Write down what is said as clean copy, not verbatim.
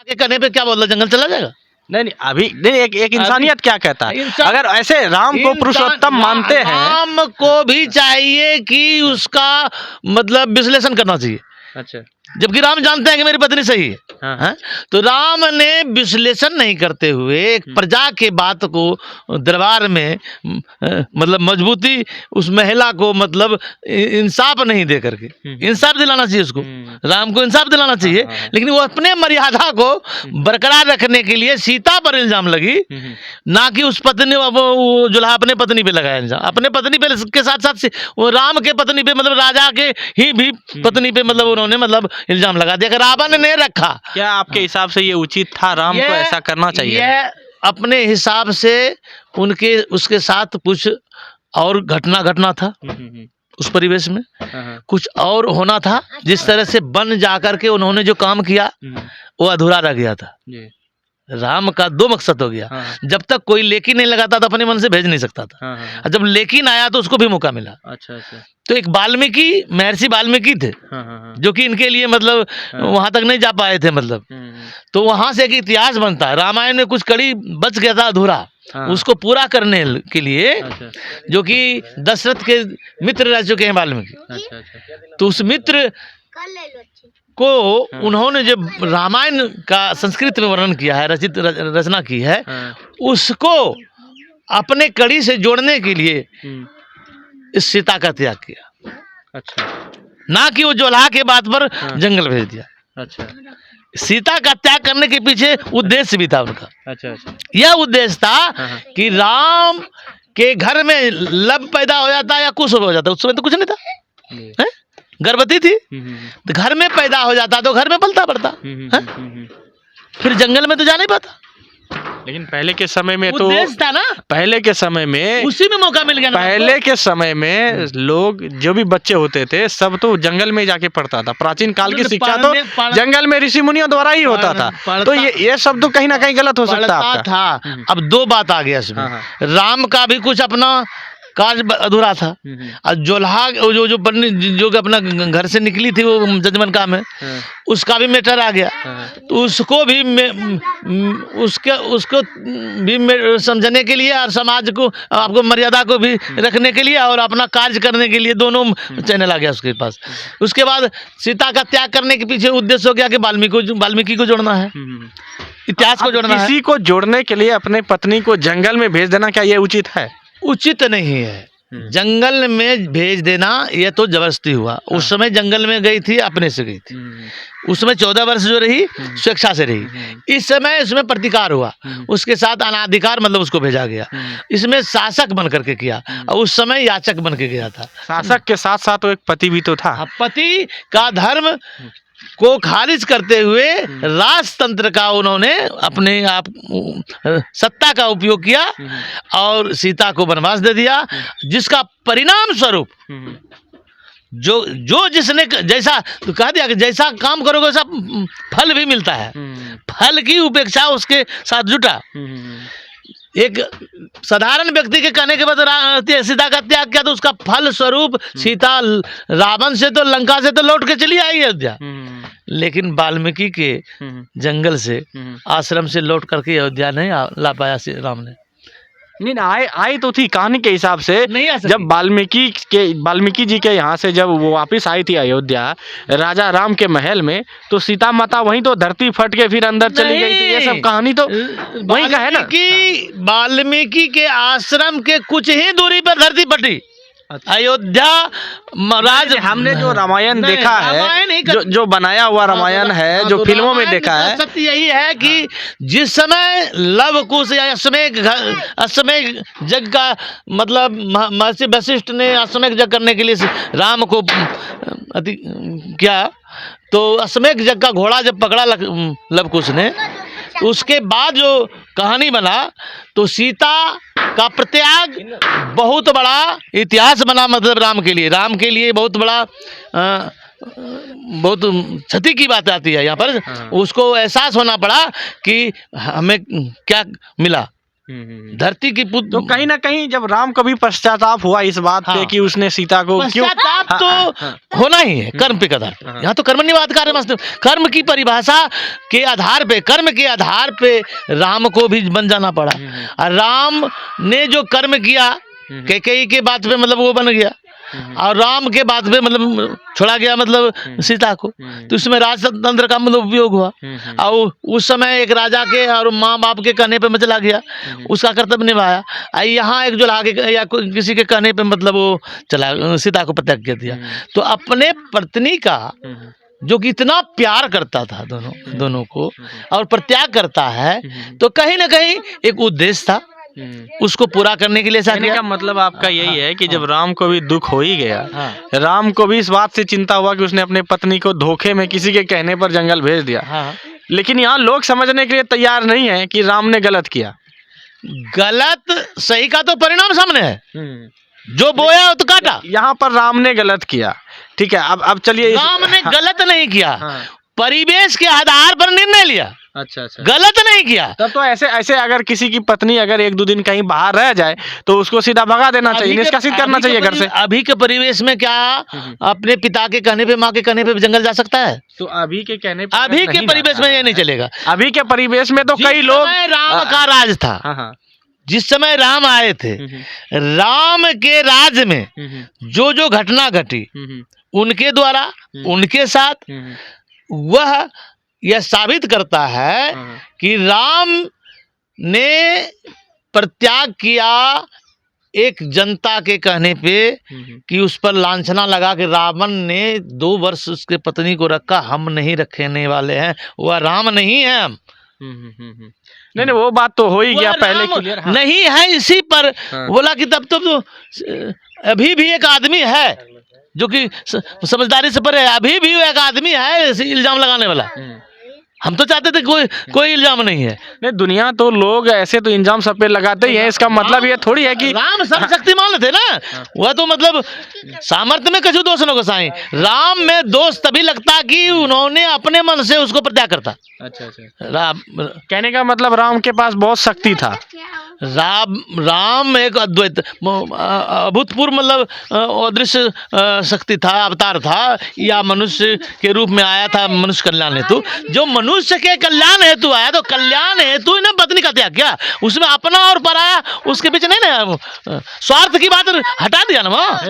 के कहने पे क्या बोल रहा, जंगल चला जाएगा? नहीं नहीं, अभी नहीं, एक इंसानियत क्या कहता है, अगर ऐसे राम को पुरुषोत्तम मानते हैं, राम को भी चाहिए कि उसका मतलब विश्लेषण करना चाहिए। अच्छा, जबकि राम जानते हैं कि मेरी पत्नी सही है। हाँ। हाँ? तो राम ने विश्लेषण नहीं करते हुए एक प्रजा के बात को दरबार में मतलब मजबूती उस महिला को मतलब इंसाफ नहीं दे करके, इंसाफ दिलाना चाहिए उसको, राम को इंसाफ दिलाना चाहिए। लेकिन वो अपने मर्यादा को बरकरार रखने के लिए सीता पर इल्जाम लगी, ना कि उस पत्नी वो जुल्हा अपने पत्नी पे लगाया इल्जाम, अपने पत्नी पे के साथ साथ वो राम के पत्नी पे मतलब राजा के ही भी पत्नी पे मतलब उन्होंने मतलब इल्जाम लगा दिया। रावण ने रखा, क्या आपके हिसाब से ये उचित था, राम को ऐसा करना चाहिए? यह अपने हिसाब से उनके उसके साथ कुछ और घटना था उस परिवेश में, कुछ और होना था। जिस तरह से बन जाकर के उन्होंने जो काम किया वो अधूरा रह गया था। राम का दो मकसद हो गया, जब तक कोई लेकिन नहीं लगाता था अपने मन से भेज नहीं सकता था, और जब लेकिन आया तो उसको भी मौका मिला। अच्छा। तो एक वाल्मीकि, महर्षि वाल्मीकि थे, जो कि इनके लिए मतलब वहां तक नहीं जा पाए थे मतलब, तो वहां से एक इतिहास बनता है। रामायण में कुछ कड़ी बच गया था अधूरा, उसको पूरा करने के लिए, जो कि दशरथ के मित्र रह चुके हैं वाल्मीकि। तो उस मित्र को उन्होंने जब रामायण का संस्कृत में वर्णन किया है, रचना की है, उसको अपने कड़ी से जोड़ने के लिए इस सीता का त्याग किया। अच्छा, ना कि वो जोल्हा के बात पर जंगल भेज दिया। अच्छा, सीता का त्याग करने के पीछे उद्देश्य भी था उनका। अच्छा। यह उद्देश्य था कि राम के घर में लब पैदा हो जाता या कुछ हो जाता, उस समय तो कुछ नहीं था, गर्भवती थी, तो घर में पैदा हो जाता तो घर में पलता पड़ता, फिर जंगल में तो जा नहीं पाता। लेकिन पहले के समय में तो था ना, पहले के समय में उसी में मौका मिल गया ना। पहले के समय में लोग जो भी बच्चे होते थे सब तो जंगल में जाके पढ़ता था। प्राचीन काल की शिक्षा तो जंगल में ऋषि मुनियों द्वारा ही होता था। तो ये सब तो कहीं ना कहीं गलत हो सकता था। अब दो बात आ गया इसमें, राम का भी कुछ अपना कार्य अधूरा था, और जोल्हा जो पंडित जो अपना घर से निकली थी वो जजमन काम है, उसका भी मैटर आ गया। तो उसको भी उसको भी समझने के लिए और समाज को आपको मर्यादा को भी रखने के लिए और अपना कार्य करने के लिए दोनों चैनल आ गया उसके पास। उसके बाद सीता का त्याग करने के पीछे उद्देश्य हो गया कि वाल्मीकि को जोड़ना है, इतिहास को जोड़ना है। किसी को जोड़ने के लिए अपने पत्नी को जंगल में भेज देना, क्या ये उचित है? उचित नहीं है। जंगल में भेज देना यह तो जबरदस्ती हुआ। उस समय जंगल में गई थी, अपने से गई थी, उस समय 14 वर्ष जो रही स्वेच्छा से रही। इस समय इसमें प्रतिकार हुआ, उसके साथ अनाधिकार मतलब उसको भेजा गया। इसमें शासक बन करके किया, और उस समय याचक बन के गया था। शासक के साथ साथ वो एक पति भी तो था। पति का धर्म को खारिज करते हुए राजतंत्र का उन्होंने अपने आप सत्ता का उपयोग किया और सीता को वनवास दे दिया, जिसका परिणाम स्वरूप जो जिसने जैसा तो कह दिया कि जैसा काम करोगे वैसा फल भी मिलता है। फल की उपेक्षा उसके साथ जुटा। एक साधारण व्यक्ति के कहने के बाद सीता का त्याग किया, तो उसका फल स्वरूप सीता रावण से तो लंका से तो लौट के चली आई अयोध्या, लेकिन वाल्मीकि के जंगल से आश्रम से लौट करके अयोध्या नहीं ला पाया राम ने। नहीं आई तो थी कहानी के हिसाब से। जब वाल्मीकि जी के यहाँ से जब वो वापस आई थी अयोध्या राजा राम के महल में, तो सीता माता वहीं तो धरती फट के फिर अंदर चली गई थी। ये सब कहानी तो वहीं का है ना। वाल्मीकि के आश्रम के कुछ ही दूरी पर धरती फटी। अयोध्या महाराज, हमने जो रामायण देखा है, जो बनाया हुआ रामायण है, जो फिल्मों में देखा है, सत्य यही है कि जिस समय लव कुश या अश्वमेध यज्ञ का मतलब महर्षि वशिष्ठ ने अश्वमेध यज्ञ करने के लिए राम को किया, तो अश्वमेध यज्ञ का घोड़ा जब पकड़ा लव कुश ने, उसके बाद जो कहानी बना, तो सीता का प्रत्याग बहुत बड़ा इतिहास बना। मतलब राम के लिए बहुत बड़ा बहुत क्षति की बात आती है यहाँ पर। उसको एहसास होना पड़ा कि हमें क्या मिला, धरती की पुत्र। तो कहीं ना कहीं जब राम को भी पश्चाताप हुआ इस बात पे कि उसने सीता को क्यों, पश्चाताप तो होना ही है कर्म पे आधार पे। यहाँ तो कर्मण्यवाद कार्य मस्त कर्म की परिभाषा के आधार पे, कर्म के आधार पे राम को भी बन जाना पड़ा। और राम ने जो कर्म किया कैकेयी के बात पे मतलब वो बन गया, और राम के बाद पे मतलब छोड़ा गया मतलब सीता को। तो इसमें राजतंत्र का मतलब उपयोग हुआ, और उस समय एक राजा के और माँ बाप के कहने पे चला गया, उसका कर्तव्य निभाया। यहाँ एक जो आगे या किसी के कहने पे मतलब वो चला सीता को प्रत्याग कर दिया। तो अपने पत्नी का जो कि इतना प्यार करता था दोनों को और प्रत्याग करता है, तो कहीं ना कहीं एक उद्देश्य था, उसको पूरा करने के लिए ऐसा किया। का मतलब आपका यही है कि जब राम को भी दुख हो ही गया, राम को भी इस बात से चिंता हुआ कि उसने अपने पत्नी को धोखे में किसी के कहने पर जंगल भेज दिया। लेकिन यहाँ लोग समझने के लिए तैयार नहीं है कि राम ने गलत किया। गलत सही का तो परिणाम सामने है, जो बोया तो काटा। यहाँ पर राम ने गलत किया, ठीक है। अब चलिए, राम ने गलत नहीं किया, परिवेश के आधार पर निर्णय लिया। अच्छा, गलत नहीं किया। तब तो ऐसे अगर किसी की पत्नी अगर 1-2 दिन कहीं बाहर रह जाए तो उसको सीधा भगा देना चाहिए, निष्कासित करना चाहिए घर से। अभी के परिवेश में क्या अपने पिता के कहने पे, माँ के कहने पे जंगल जा सकता है? तो अभी के कहने पे, अभी के परिवेश में ये नहीं चलेगा। अभी के परिवेश में तो कई लोग, राम का राज था, जिस समय राम आए थे, राम के राज में जो जो घटना घटी उनके द्वारा उनके साथ, वह यह साबित करता है कि राम ने प्रत्याग किया एक जनता के कहने पे कि उस पर लांछना लगा कि रावण ने 2 वर्ष उसके पत्नी को रखा, हम नहीं रखने वाले हैं, वह राम नहीं है हम। नहीं, वो बात तो हो ही गया पहले क्लियर। नहीं है, इसी पर बोला कि तब तो अभी भी एक आदमी है जो कि समझदारी से परे है, अभी भी एक आदमी है इल्जाम लगाने वाला। हम तो चाहते थे कोई इल्जाम नहीं है। नहीं, दुनिया तो लोग ऐसे तो इल्जाम सब पे लगाते ही हैं। इसका मतलब ये थोड़ी है कि राम सर्वशक्तिमान थे ना, वह तो मतलब सामर्थ्य में कछु दोष न गोसाई। राम में दोष तभी लगता कि उन्होंने अपने मन से उसको प्रत्याग करता। अच्छा, राम कहने का मतलब राम के पास बहुत शक्ति था। राम एक अद्वैत अभूतपूर्व मतलब अदृश्य शक्ति था, अवतार था, या मनुष्य के रूप में आया था मनुष्य कल्याण हेतु। जो मनुष्य के कल्याण हेतु आया, तो कल्याण हेतु ने पत्नी का त्याग किया। उसमें अपना और पराया उसके बीच नहीं ना, स्वार्थ की बात हटा दिया ना वहाँ।